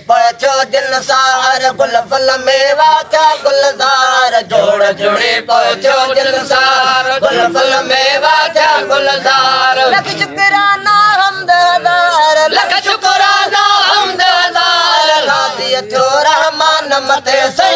पहुंचो दिलसार गुल फल मेवा था गुलजार जोड़ जुड़े पहुंचो दिलसार गुल फल मेवा था गुलजार लख शुक्राना हमददार लख शुक्राना हमददार राजी थो रहमान मथे से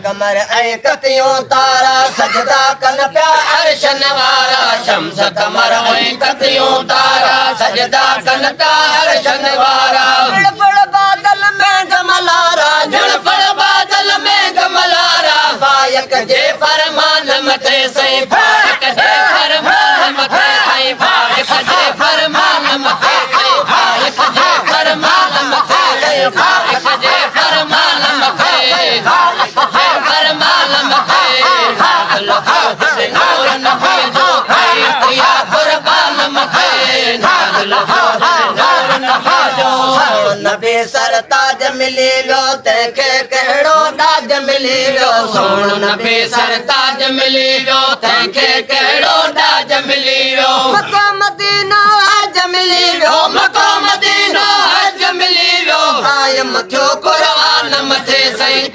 कमर ऐं कतियूं तारा सजदा कन पिया अर्शन वारा शम्स कमर ऐं कतियूं तारा सजदा कन पिया अर्शन वारा जड़फड़ बादल में गमलारा जड़फड़ बादल में गमलारा फायक जे फरमान मथे से फायक जे फरमान मथे से फायक जे फरमान मथे से फायक जे फरमान मथे से फायक जे फरमान मथे फरमान मथे नूर नबी जो किया कुर्बान मथे नूर नबी जो नबी सरताज मिली वियो तंहिंखे कहिड़ो ताज मिली वियो सोन नबी सरताज मिली वियो तंहिंखे कहिड़ो ताज मिली वियो मक्का मदीना हज मिली वियो मक्का मदीना हज मिली वियो कायम थियो क़ुरान मथे सही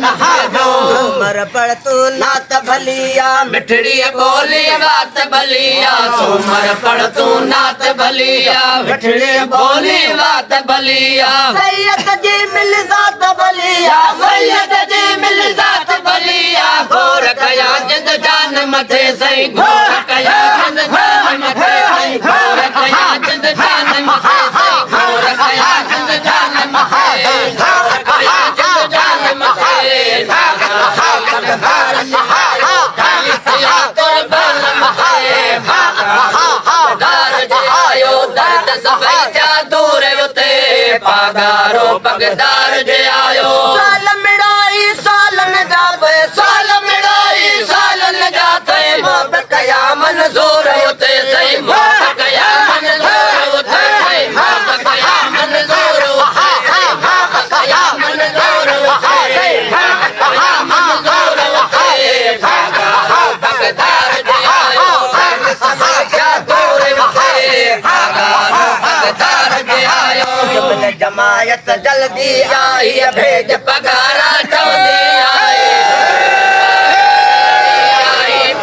सोमर पढ़ तू नात भलिया मिठड़ी बोली बात भलिया सोमर पढ़ तू नात भलिया मिठड़ी बोली बात भलिया सैयद जी मिल जात भलिया सैयद जी मिल जात भलिया घोर कया जिंद जान मथे सही घोर कया जिंद जान मथे सही घोर कया जिंद जान मथे सही घोर कया जिंद जान मथे घोर कया जिंद जान मथे पागारो पगदार जे आयो साल मिड़ाई सालन जावे साल मिड़ाई सालन जाते मोब कया मंजूर होते सही मोब कया मंजूर होते सही मोब कया मंजूर होते सही मोब कया मंजूर होते सही मोब कया मंजूर होते पागारो पगदार जे आयो समझा दूर होते पागारो पगदार जे आयो जमायत जल्दी आई भेज पगारा चौंदी आई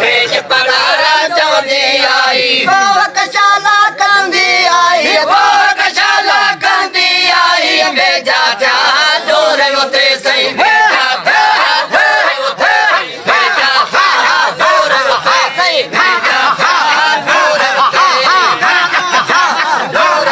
भेज पगारा चौंदी आई कशाला कंदी आई कशाला कंदी आई भेजा था दूर होते सही भेजा था होते भेजा था दूर होते सही भेजा था दूर होते दूर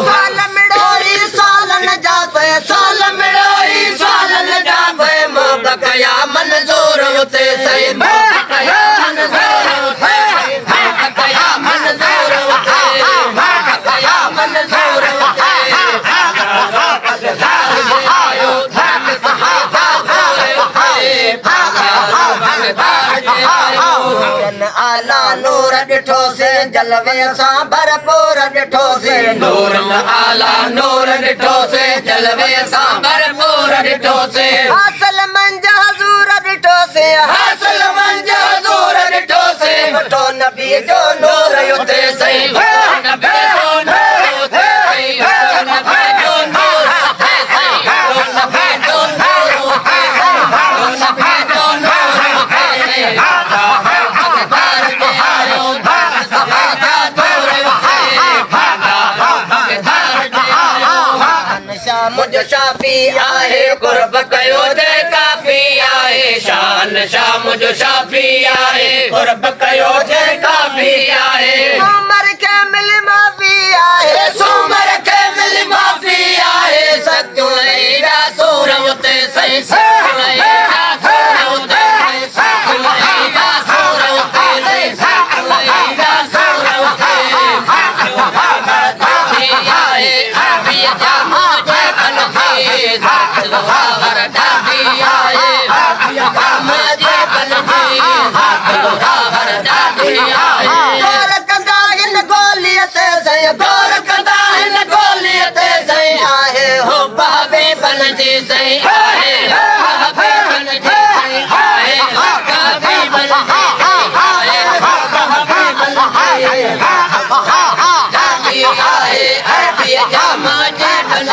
साल मिड़ोई सालन जाते साल मिड़ोई सालन जाते मोब कया मंजूर होते सही मोब कया मंजूर होते मोब कया मंजूर होते मोब कया मंजूर होते आयो धन सहारा जन आला नूर ॾिठो से जलवे सां भरपूर ॾिठो से नूर आला नूर ॾिठो से जलवे सां भरपूर ॾिठो से हासिल मंज हज़ूर ॾिठो से हासिल मंज हज़ूर ॾिठो से वठो नबी जो नूर उते सही नबी जो नूर उते सही नबी जो नूर उते सही नबी जो नूर उते सही नबी जो नूर उते सही मुझ शाफी आहे कुर्ब कयो जे काफी आहे शान शाह मुझ शाफी आहे कुर्ब कयो जे काफी आहे उमर जी सही आहे हबीबन जी सही आहे हबीबन जी सही आहे हबीबन जी आहे अरबी जामा जे बन